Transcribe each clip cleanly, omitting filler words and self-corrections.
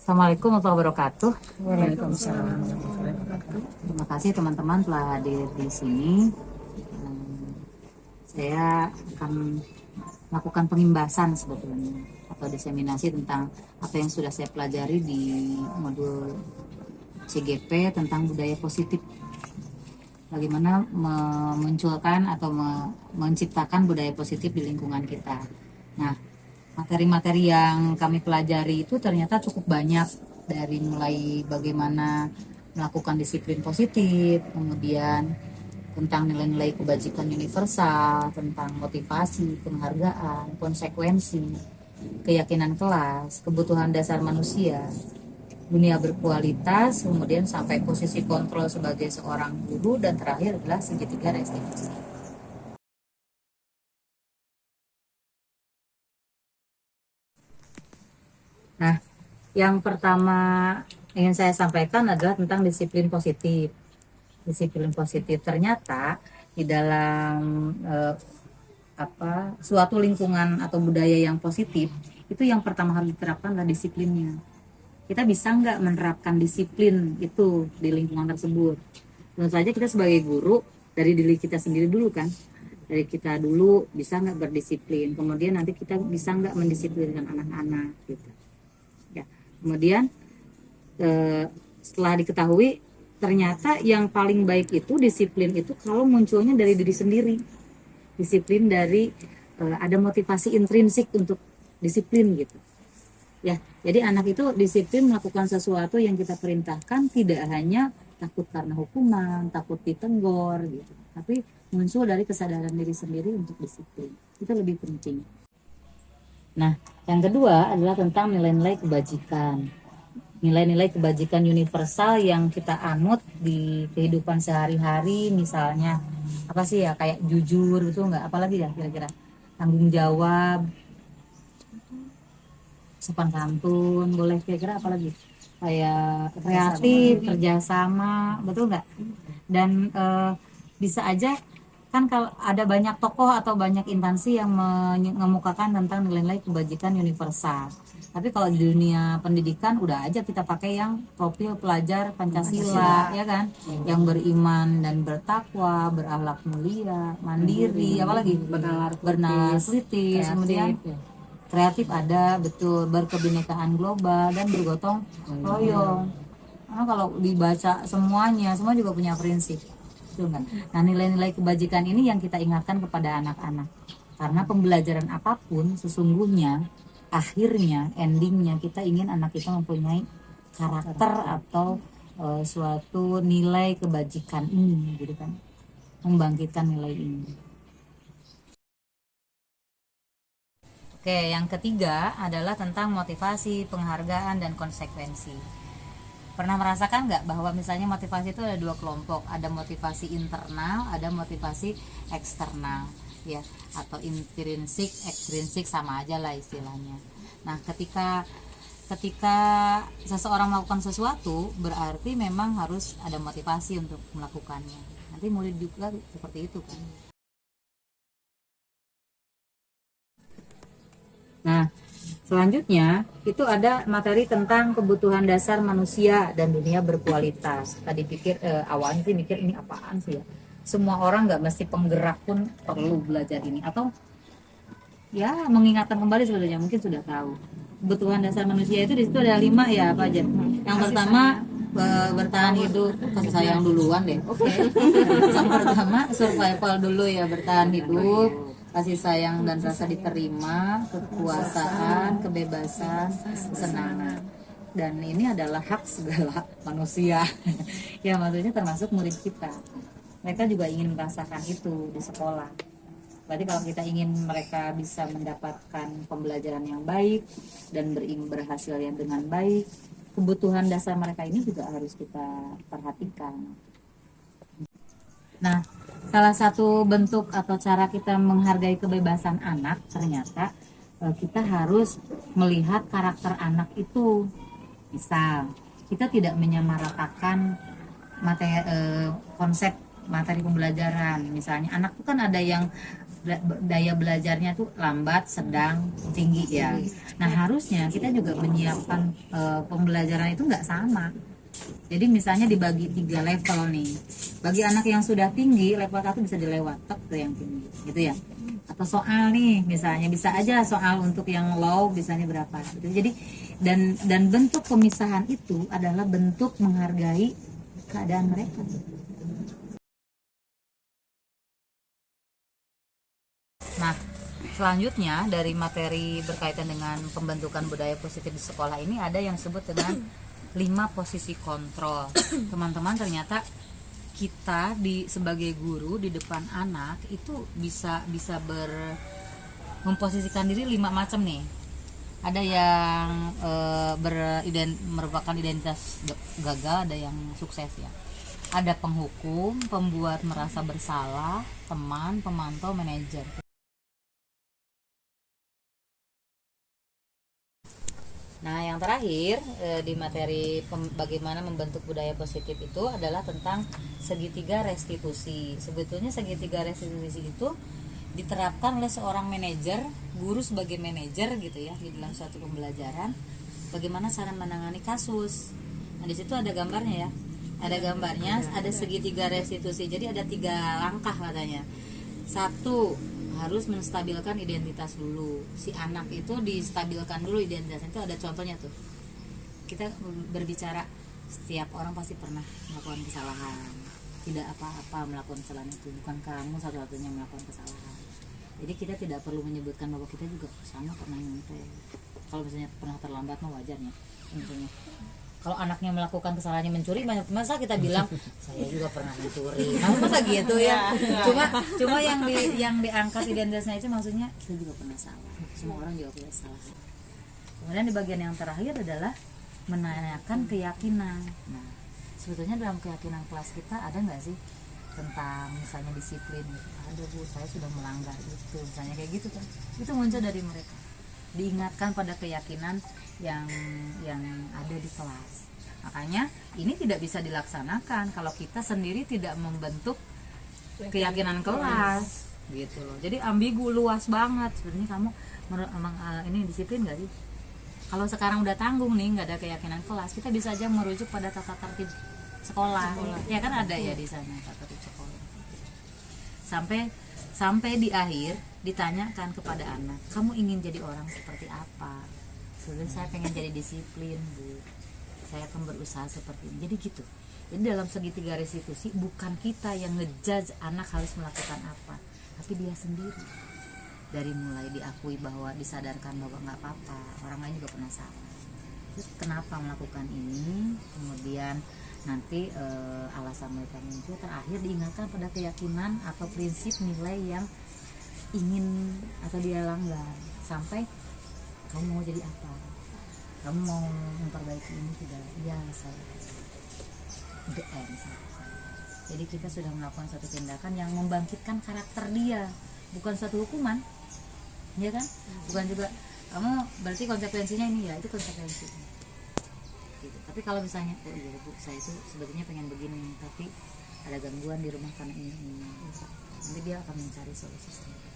Assalamualaikum warahmatullahi wabarakatuh. Waalaikumsalam warahmatullahi wabarakatuh. Terima kasih teman-teman telah hadir di sini. Saya akan melakukan pengimbasan sebetulnya atau diseminasi tentang apa yang sudah saya pelajari di modul CGP tentang budaya positif. Bagaimana memunculkan atau menciptakan budaya positif di lingkungan kita. Nah, materi-materi yang kami pelajari itu ternyata cukup banyak, dari mulai bagaimana melakukan disiplin positif, kemudian tentang nilai-nilai kebajikan universal, tentang motivasi, penghargaan, konsekuensi, keyakinan kelas, kebutuhan dasar manusia, dunia berkualitas, kemudian sampai posisi kontrol sebagai seorang guru, dan terakhir adalah segitiga restitusi. Nah, yang pertama ingin saya sampaikan adalah tentang disiplin positif. Disiplin positif ternyata di dalam suatu lingkungan atau budaya yang positif, itu yang pertama harus diterapkan adalah disiplinnya. Kita bisa nggak menerapkan disiplin itu di lingkungan tersebut? Tentu saja kita sebagai guru, dari diri kita sendiri dulu kan, dari kita dulu bisa nggak berdisiplin, kemudian nanti kita bisa nggak mendisiplinkan anak-anak gitu ya. Kemudian setelah diketahui, ternyata yang paling baik itu disiplin itu kalau munculnya dari diri sendiri. Disiplin dari ada motivasi intrinsik untuk disiplin gitu ya. Jadi anak itu disiplin melakukan sesuatu yang kita perintahkan, tidak hanya takut karena hukuman, takut ditegur gitu, tapi muncul dari kesadaran diri sendiri untuk disiplin. Itu lebih penting. Nah, yang kedua adalah tentang nilai-nilai kebajikan. Nilai-nilai kebajikan universal yang kita anut di kehidupan sehari-hari, misalnya apa sih ya, kayak jujur itu enggak, apalagi ya kira-kira, tanggung jawab, sopan santun, boleh, kira-kira apalagi, kayak kreatif, kerjasama, betul nggak? Dan bisa aja kan kalau ada banyak tokoh atau banyak instansi yang mengemukakan tentang nilai-nilai kebajikan universal, tapi kalau di dunia pendidikan udah aja kita pakai yang profil pelajar Pancasila, ya kan, yang beriman dan bertakwa, berakhlak mulia, mandiri, apalagi bernalar kritis, kemudian kreatif ada, betul, berkebinekaan global, dan bergotong royong. Karena kalau dibaca semuanya, semua juga punya prinsip. Kan? Nah, nilai-nilai kebajikan ini yang kita ingatkan kepada anak-anak. Karena pembelajaran apapun sesungguhnya akhirnya, endingnya, kita ingin anak kita mempunyai karakter atau suatu nilai kebajikan ini, gitu kan, membangkitkan nilai ini. Oke, yang ketiga adalah tentang motivasi, penghargaan, dan konsekuensi. Pernah merasakan nggak bahwa misalnya motivasi itu ada dua kelompok, ada motivasi internal, ada motivasi eksternal, ya, atau intrinsik, ekstrinsik, sama aja lah istilahnya. Nah, ketika seseorang melakukan sesuatu, berarti memang harus ada motivasi untuk melakukannya. Nanti murid juga seperti itu kan. Nah, selanjutnya itu ada materi tentang kebutuhan dasar manusia dan dunia berkualitas. Tadi pikir awalnya sih mikir ini apaan sih ya? Semua orang nggak mesti penggerak pun perlu belajar ini, atau ya mengingatkan kembali, sebenarnya mungkin sudah tahu. Kebutuhan dasar manusia itu di situ ada 5 ya, apa aja? Yang pertama bertahan hidup, kasih sayang duluan deh. Oke. Yang pertama survival dulu ya, bertahan hidup, kasih sayang dan rasa diterima, kekuasaan, kebebasan, kesenangan. Dan ini adalah hak segala manusia. Ya, maksudnya termasuk murid kita. Mereka juga ingin merasakan itu di sekolah. Berarti kalau kita ingin mereka bisa mendapatkan pembelajaran yang baik dan berhasil yang dengan baik, kebutuhan dasar mereka ini juga harus kita perhatikan. Nah, salah satu bentuk atau cara kita menghargai kebebasan anak, ternyata kita harus melihat karakter anak itu. Misal, kita tidak menyamaratakan konsep materi pembelajaran. Misalnya anak itu kan ada yang daya belajarnya tuh lambat, sedang, tinggi ya. Nah harusnya kita juga menyiapkan pembelajaran itu nggak sama. Jadi misalnya dibagi 3 level nih. Bagi anak yang sudah tinggi, level 1 bisa dilewat ke yang tinggi, gitu ya. Atau soal nih, misalnya bisa aja soal untuk yang low misalnya berapa. Gitu. Jadi dan bentuk pemisahan itu adalah bentuk menghargai keadaan mereka. Nah, selanjutnya dari materi berkaitan dengan pembentukan budaya positif di sekolah ini ada yang disebut dengan 5 posisi kontrol. Teman-teman, ternyata kita sebagai guru di depan anak itu bisa memposisikan diri 5 macam nih. Ada yang merupakan identitas gagal, ada yang sukses ya. Ada penghukum, pembuat merasa bersalah, teman, pemantau, manajer. Nah, yang terakhir di materi bagaimana membentuk budaya positif itu adalah tentang segitiga restitusi. Sebetulnya segitiga restitusi itu diterapkan oleh seorang manajer, guru sebagai manajer gitu ya, di dalam suatu pembelajaran. Bagaimana cara menangani kasus. Nah, di situ ada gambarnya ya. Ada gambarnya, ada segitiga restitusi. Jadi ada 3 langkah katanya. 1, harus menstabilkan identitas dulu. Si anak itu distabilkan dulu identitasnya. Itu ada contohnya tuh. Kita berbicara, setiap orang pasti pernah melakukan kesalahan. Tidak apa-apa melakukan kesalahan itu. Bukan kamu satu-satunya melakukan kesalahan. Jadi kita tidak perlu menyebutkan bahwa kita juga sama pernah nyontek. Kalau misalnya pernah terlambat mah wajarnya. Misalnya kalau anaknya melakukan kesalahannya mencuri, masa kita bilang saya juga pernah mencuri, masa gitu ya. Cuma yang diangkat identitasnya itu maksudnya kita juga pernah salah. Semua orang juga punya salah. Kemudian di bagian yang terakhir adalah menanyakan keyakinan. Nah, sebetulnya dalam keyakinan kelas kita ada nggak sih tentang misalnya disiplin? Ada Bu, saya sudah melanggar itu, misalnya kayak gitu kan. Itu muncul dari mereka. Diingatkan pada keyakinan yang ada di kelas. Makanya ini tidak bisa dilaksanakan kalau kita sendiri tidak membentuk keyakinan kelas gitu loh. Jadi ambigu, luas banget. Sebenarnya kamu ini disiplin nggak sih? Kalau sekarang udah tanggung nih, nggak ada keyakinan kelas, kita bisa aja merujuk pada tata tertib sekolah. Ya kan ada ya di sana tata tertib sekolah. Sampai di akhir ditanyakan kepada anak, kamu ingin jadi orang seperti apa? Sebenarnya saya pengen jadi disiplin Bu, saya akan berusaha seperti ini. Jadi gitu. Jadi dalam segitiga restitusi bukan kita yang ngejudge anak harus melakukan apa, tapi dia sendiri. Dari mulai diakui bahwa disadarkan bahwa nggak apa-apa, orang lain juga pernah salah. Terus kenapa melakukan ini? Kemudian nanti alasan mereka muncul. Terakhir diingatkan pada keyakinan atau prinsip nilai yang ingin atau dia langgar. Sampai kamu mau jadi apa? Kamu mau memperbaiki ini tidak? Ya saya. The end. Jadi kita sudah melakukan suatu tindakan yang membangkitkan karakter dia, bukan suatu hukuman, ya kan? Bukan juga kamu berarti konsekuensinya ini ya, itu konsekuensinya. Gitu. Tapi kalau misalnya, oh iya Bu, saya itu sebetulnya pengen begini, tapi ada gangguan di rumah karena ini. Nanti dia akan mencari solusi sendiri.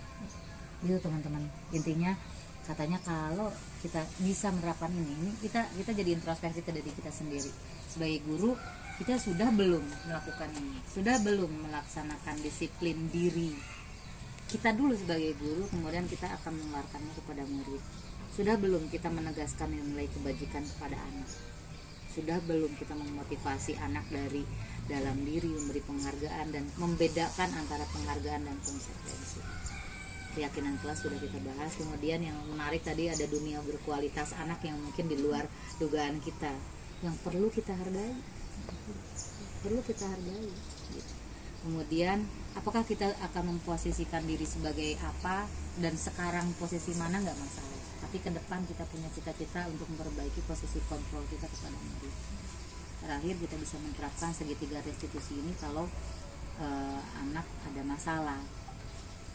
Gitu teman-teman. Intinya katanya kalau kita bisa menerapkan ini kita jadi introspeksi ke diri kita sendiri. Sebagai guru, kita sudah belum melakukan ini, sudah belum melaksanakan disiplin diri kita dulu sebagai guru, kemudian kita akan mengeluarkannya kepada murid. Sudah belum kita menegaskan nilai kebajikan kepada anak, sudah belum kita memotivasi anak dari dalam diri, memberi penghargaan dan membedakan antara penghargaan dan konsekuensi. Keyakinan kelas sudah kita bahas. Kemudian yang menarik tadi ada dunia berkualitas anak yang mungkin di luar dugaan kita, yang perlu kita hargai, gitu. Kemudian apakah kita akan memposisikan diri sebagai apa, dan sekarang posisi mana nggak masalah, tapi ke depan kita punya cita-cita untuk memperbaiki posisi kontrol kita kepada murid. Terakhir kita bisa menerapkan segitiga restitusi ini kalau anak ada masalah.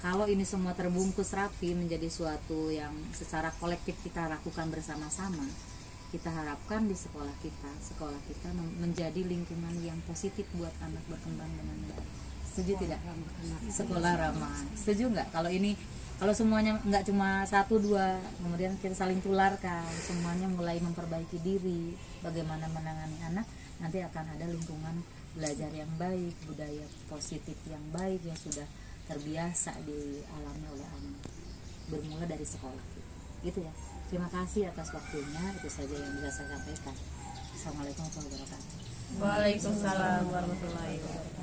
Kalau ini semua terbungkus rapi menjadi suatu yang secara kolektif kita lakukan bersama-sama, kita harapkan di sekolah kita menjadi lingkungan yang positif buat anak berkembang dengan baik. Setuju tidak? Sekolah ramah. Setuju nggak? Kalau semuanya nggak cuma satu dua, kemudian kita saling tularkan, semuanya mulai memperbaiki diri, bagaimana menangani anak, nanti akan ada lingkungan belajar yang baik, budaya positif yang baik yang sudah terbiasa dialami oleh anak. Bermula dari sekolah. Gitu ya. Terima kasih atas waktunya. Itu saja yang bisa saya sampaikan. Assalamualaikum warahmatullahi wabarakatuh. Waalaikumsalam warahmatullahi wabarakatuh.